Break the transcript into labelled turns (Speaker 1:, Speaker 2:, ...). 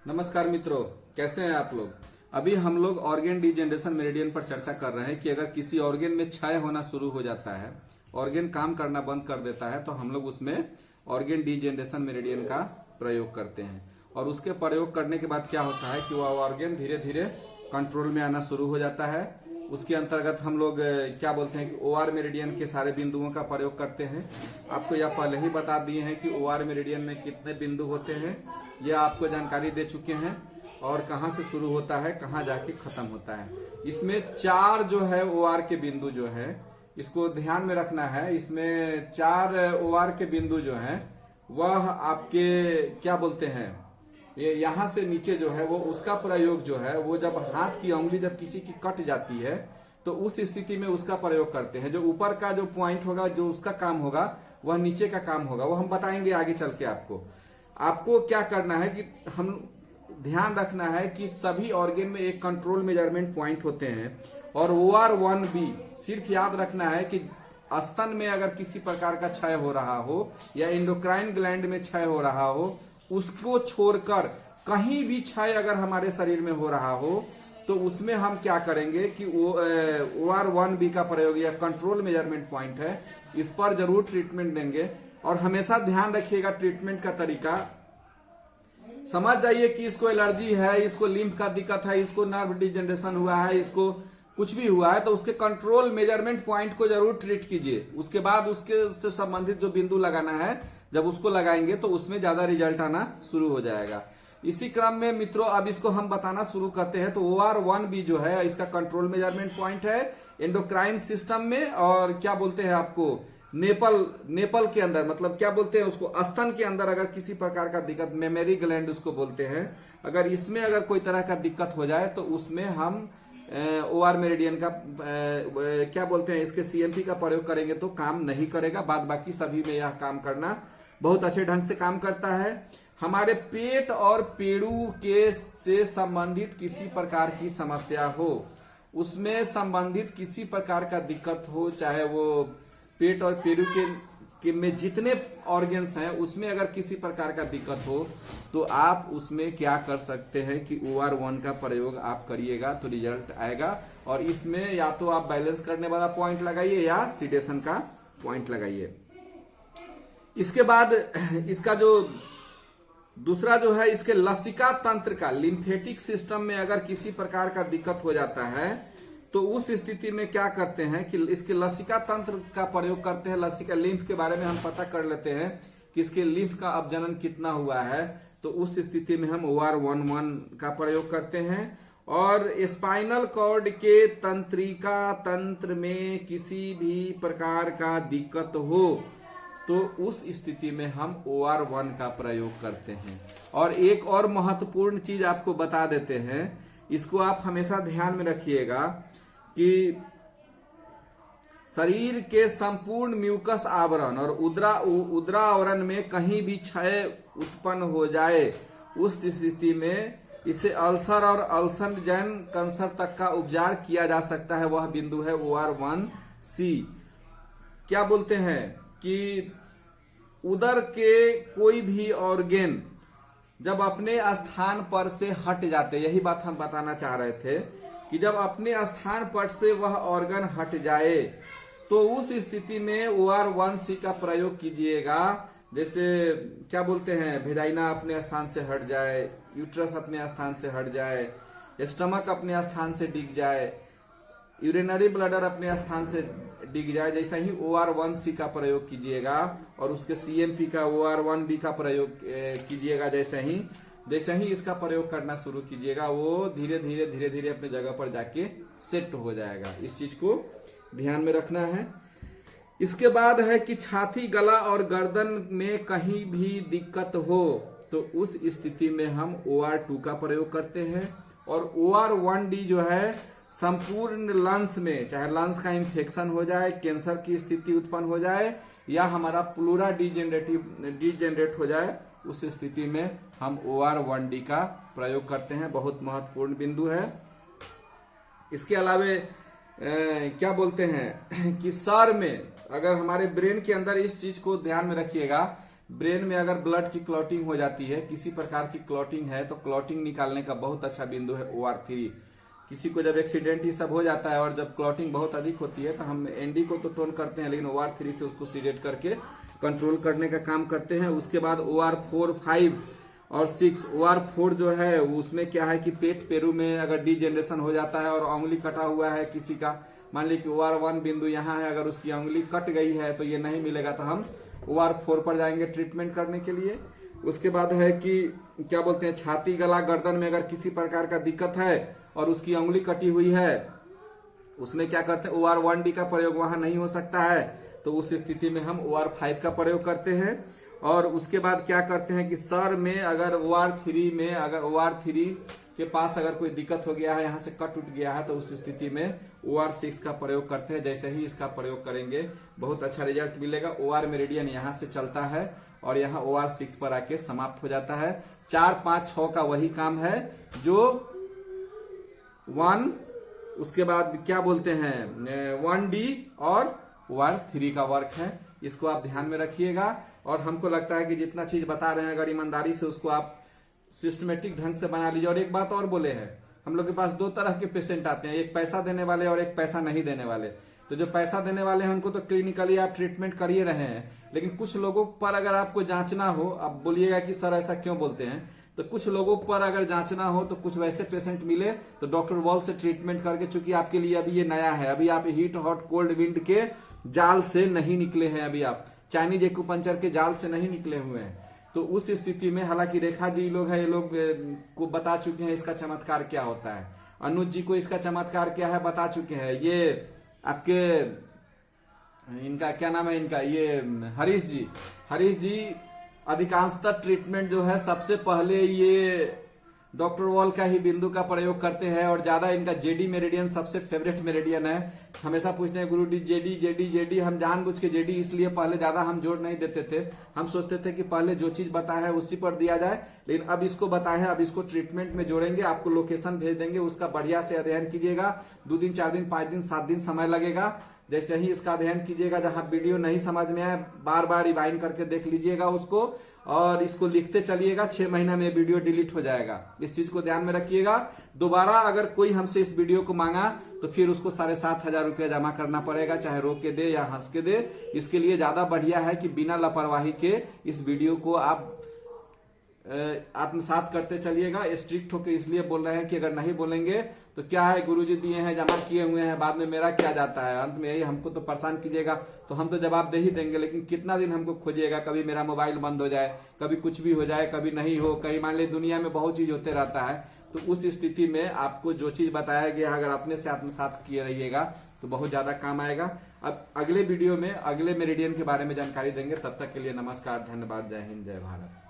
Speaker 1: नमस्कार मित्रों, कैसे हैं आप लोग। अभी हम लोग ऑर्गेन डीजेनरेशन मेरिडियन पर चर्चा कर रहे हैं कि अगर किसी ऑर्गेन में क्षय होना शुरू हो जाता है, ऑर्गेन काम करना बंद कर देता है, तो हम लोग उसमें ऑर्गेन डीजेनरेशन मेरिडियन का प्रयोग करते हैं। और उसके प्रयोग करने के बाद क्या होता है कि वह ऑर्गेन धीरे धीरे कंट्रोल में आना शुरू हो जाता है। उसके अंतर्गत हम लोग क्या बोलते हैं कि ओआर मेरिडियन के सारे बिंदुओं का प्रयोग करते हैं। आपको यह पहले ही बता दिए हैं कि ओआर मेरिडियन में कितने बिंदु होते हैं, यह आपको जानकारी दे चुके हैं। और कहाँ से शुरू होता है, कहाँ जाके खत्म होता है। इसमें 4 जो है ओआर के बिंदु जो है, इसको ध्यान में रखना है। इसमें 4 ओआर के बिंदु जो है वह आपके क्या बोलते हैं, ये यहाँ से नीचे जो है वो उसका प्रयोग जो है वो जब हाथ की उंगली जब किसी की कट जाती है तो उस स्थिति में उसका प्रयोग करते हैं। जो ऊपर का जो पॉइंट होगा, जो उसका काम होगा, वह नीचे का काम होगा, वो हम बताएंगे आगे चल के। आपको क्या करना है कि हम ध्यान रखना है कि सभी ऑर्गेन में एक कंट्रोल मेजरमेंट पॉइंट होते हैं। और OR1B सिर्फ याद रखना है कि स्तन में अगर किसी प्रकार का क्षय हो रहा हो या एंडोक्राइन ग्लैंड में क्षय हो रहा हो, उसको छोड़कर कहीं भी क्षय अगर हमारे शरीर में हो रहा हो तो उसमें हम क्या करेंगे कि OR1B का प्रयोग या कंट्रोल मेजरमेंट पॉइंट है, इस पर जरूर ट्रीटमेंट देंगे। और हमेशा ध्यान रखिएगा ट्रीटमेंट का तरीका। समझ जाइए कि इसको एलर्जी है, इसको लिम्फ का दिक्कत है, इसको नर्व डिजेनरेशन हुआ है, इसको कुछ भी हुआ है, तो उसके कंट्रोल मेजरमेंट पॉइंट को जरूर ट्रीट कीजिए। उसके बाद उसके से संबंधित जो बिंदु लगाना है, जब उसको लगाएंगे तो उसमें ज्यादा रिजल्ट आना शुरू हो जाएगा। इसी क्रम में मित्रों अब इसको हम बताना शुरू करते हैं। तो OR1B जो है इसका कंट्रोल मेजरमेंट पॉइंट है एंडोक्राइन सिस्टम में। और क्या बोलते हैं आपको, नेपल के अंदर, मतलब क्या बोलते हैं उसको, स्तन के अंदर अगर किसी प्रकार का दिक्कत, मेमरी ग्लैंड उसको बोलते हैं, अगर इसमें अगर कोई तरह का दिक्कत हो जाए तो उसमें हम OR मेरिडियन का क्या बोलते हैं, इसके CMP का प्रयोग करेंगे तो काम नहीं करेगा। बाद बाकी सभी में यह काम करना बहुत अच्छे ढंग से काम करता है। हमारे पेट और पेड़ू के से संबंधित किसी प्रकार की समस्या हो, उसमें संबंधित किसी प्रकार का दिक्कत हो, चाहे वो पेट और पेड़ू के में जितने ऑर्गन्स हैं उसमें अगर किसी प्रकार का दिक्कत हो तो आप उसमें क्या कर सकते हैं कि OR1 का प्रयोग आप करिएगा तो रिजल्ट आएगा। और इसमें या तो आप बैलेंस करने वाला पॉइंट लगाइए या सीडेशन का पॉइंट लगाइए। इसके बाद इसका जो दूसरा जो है, इसके लसिका तंत्र का, लिम्फेटिक सिस्टम में अगर किसी प्रकार का दिक्कत हो जाता है तो उस स्थिति में क्या करते हैं कि इसके लसिका तंत्र का प्रयोग करते हैं। लसिका लिम्फ के बारे में हम पता कर लेते हैं कि इसके लिम्फ का अपजनन कितना हुआ है, तो उस स्थिति में हम OR11 का प्रयोग करते हैं। और स्पाइनल कॉर्ड के तंत्रिका तंत्र में किसी भी प्रकार का दिक्कत हो तो उस स्थिति में हम OR1 का प्रयोग करते हैं। और एक और महत्वपूर्ण चीज आपको बता देते हैं, इसको आप हमेशा ध्यान में रखिएगा कि शरीर के संपूर्ण म्यूकस आवरण और उदरा आवरण में कहीं भी क्षय उत्पन्न हो जाए, उस स्थिति में इसे अल्सर और अल्सर जैन कैंसर तक का उपचार किया जा सकता है। वह बिंदु है OR1C। क्या बोलते हैं कि उदर के कोई भी ऑर्गेन जब अपने स्थान पर से हट जाते, यही बात हम बताना चाह रहे थे कि जब अपने स्थान पर से वह ऑर्गन हट जाए तो उस स्थिति में OR1C का प्रयोग कीजिएगा। जैसे क्या बोलते हैं, वेजाइना अपने स्थान से हट जाए, यूट्रस अपने स्थान से हट जाए, स्टमक अपने स्थान से डिग जाए, यूरिनरी ब्लडर अपने स्थान से डिग जाए, जैसे ही OR1C का प्रयोग कीजिएगा। और उसके CMP का OR1B का प्रयोग कीजिएगा। जैसे ही इसका प्रयोग करना शुरू कीजिएगा, वो धीरे धीरे अपने जगह पर जाके सेट हो जाएगा। इस चीज को ध्यान में रखना है। इसके बाद है कि छाती, गला और गर्दन में कहीं भी दिक्कत हो तो उस स्थिति में हम OR2 का प्रयोग करते हैं। और OR1D जो है संपूर्ण लंग्स में, चाहे लंग्स का इंफेक्शन हो जाए, कैंसर की स्थिति उत्पन्न हो जाए या हमारा प्लूरा डिजेनरेट हो जाए, उस स्थिति में हम OR1D का प्रयोग करते हैं। बहुत महत्वपूर्ण बिंदु है। इसके अलावे क्या बोलते हैं कि सर में, अगर हमारे ब्रेन के अंदर, इस चीज को ध्यान में रखिएगा, ब्रेन में अगर ब्लड की क्लॉटिंग हो जाती है, किसी प्रकार की क्लॉटिंग है, तो क्लॉटिंग निकालने का बहुत अच्छा बिंदु है OR3। किसी को जब एक्सीडेंट ही सब हो जाता है और जब क्लॉटिंग बहुत अधिक होती है तो हम एनडी को तो टोन करते हैं, लेकिन OR3 से उसको सीडेट करके कंट्रोल करने का काम करते हैं। उसके बाद OR4, 5 और 6। OR4 जो है उसमें क्या है कि पेट पेरू में अगर डीजेनरेशन हो जाता है और उंगली कटा हुआ है किसी का, मान ली कि OR1 बिंदु यहाँ है, अगर उसकी उंगली कट गई है तो ये नहीं मिलेगा, तो हम OR4 पर जाएंगे ट्रीटमेंट करने के लिए। उसके बाद है कि क्या बोलते हैं, छाती, गला, गर्दन में अगर किसी प्रकार का दिक्कत है और उसकी उंगली कटी हुई है, उसमें क्या करते हैं, OR1D का प्रयोग वहां नहीं हो सकता है, तो उस स्थिति में हम OR5 का प्रयोग करते हैं। और उसके बाद क्या करते हैं कि सर में अगर OR3 के पास अगर कोई दिक्कत हो गया है, यहाँ से कट उठ गया है, तो उस स्थिति में OR6 का प्रयोग करते हैं। जैसे ही इसका प्रयोग करेंगे बहुत अच्छा रिजल्ट मिलेगा। OR मेरिडियन यहाँ से चलता है और यहाँ OR6 पर आके समाप्त हो जाता है। 4, 5, 6 का वही काम है जो 1, उसके बाद क्या बोलते हैं 1D और OR3 का वर्क है। इसको आप ध्यान में रखिएगा। और हमको लगता है कि जितना चीज बता रहे हैं अगर ईमानदारी से उसको आप सिस्टमेटिक ढंग से बना लीजिए। और एक बात और बोले हैं, हम लोग के पास 2 तरह के पेशेंट आते हैं, एक पैसा देने वाले और एक पैसा नहीं देने वाले। तो जो पैसा देने वाले हैं उनको तो क्लिनिकली आप ट्रीटमेंट कर ही रहे हैं, लेकिन कुछ लोगों पर अगर आपको जांचना हो, आप बोलिएगा कि सर ऐसा क्यों बोलते हैं, तो कुछ लोगों पर अगर जांचना हो तो कुछ वैसे पेशेंट मिले तो डॉक्टर वॉल से ट्रीटमेंट करके, चूंकि आपके लिए अभी ये नया है, अभी आप हीट हॉट कोल्ड विंड के जाल से नहीं निकले हैं, अभी आप चाइनीज एक्यूपंक्चर के जाल से नहीं निकले हुए हैं। तो उस स्थिति में हालांकि रेखा जी लोग हैं, ये लोग को बता चुके हैं इसका चमत्कार क्या होता है। अनुज जी को इसका चमत्कार क्या है बता चुके हैं। ये आपके इनका क्या नाम है, इनका ये हरीश जी अधिकांशतः ट्रीटमेंट जो है सबसे पहले ये डॉक्टर वॉल का ही बिंदु का प्रयोग करते हैं। और ज्यादा इनका जेडी मेरिडियन सबसे फेवरेट मेरिडियन है। हमेशा पूछते हैं गुरु डी जेडी। हम जानबूझ के जेडी इसलिए पहले ज्यादा हम जोर नहीं देते थे, हम सोचते थे कि पहले जो चीज बताया है उसी पर दिया जाए, लेकिन अब इसको बताया है, अब इसको ट्रीटमेंट में जोड़ेंगे। आपको लोकेशन भेज देंगे, उसका बढ़िया से अध्ययन कीजिएगा। 2 दिन 4 दिन 5 दिन 7 दिन समय लगेगा। जैसे ही इसका अध्ययन कीजिएगा, जहां वीडियो नहीं समझ में आए बार बार रिवाइंड करके देख लीजिएगा उसको, और इसको लिखते चलिएगा। 6 महीना में वीडियो डिलीट हो जाएगा। इस चीज को ध्यान में रखिएगा। दोबारा अगर कोई हमसे इस वीडियो को मांगा तो फिर उसको 7,500 रुपया जमा करना पड़ेगा, चाहे रो के दे या हंस के दे। इसके लिए ज्यादा बढ़िया है कि बिना लापरवाही के इस वीडियो को आप आत्मसात करते चलिएगा। स्ट्रिक्ट होकर इसलिए बोल रहे हैं कि अगर नहीं बोलेंगे तो क्या है, गुरुजी दिए हैं, जमा किए हुए हैं, बाद में मेरा क्या जाता है, अंत में यही हमको तो परेशान कीजिएगा, तो हम तो जवाब दे ही देंगे, लेकिन कितना दिन हमको खोजिएगा। कभी मेरा मोबाइल बंद हो जाए, कभी कुछ भी हो जाए, कभी नहीं हो, कहीं मान ली दुनिया में बहुत चीज होते रहता है। तो उस स्थिति में आपको जो चीज बताया गया अगर अपने से आत्मसात किए रहिएगा तो बहुत ज्यादा काम आएगा। अब अगले वीडियो में अगले मेरिडियन के बारे में जानकारी देंगे। तब तक के लिए नमस्कार, धन्यवाद, जय हिंद, जय भारत।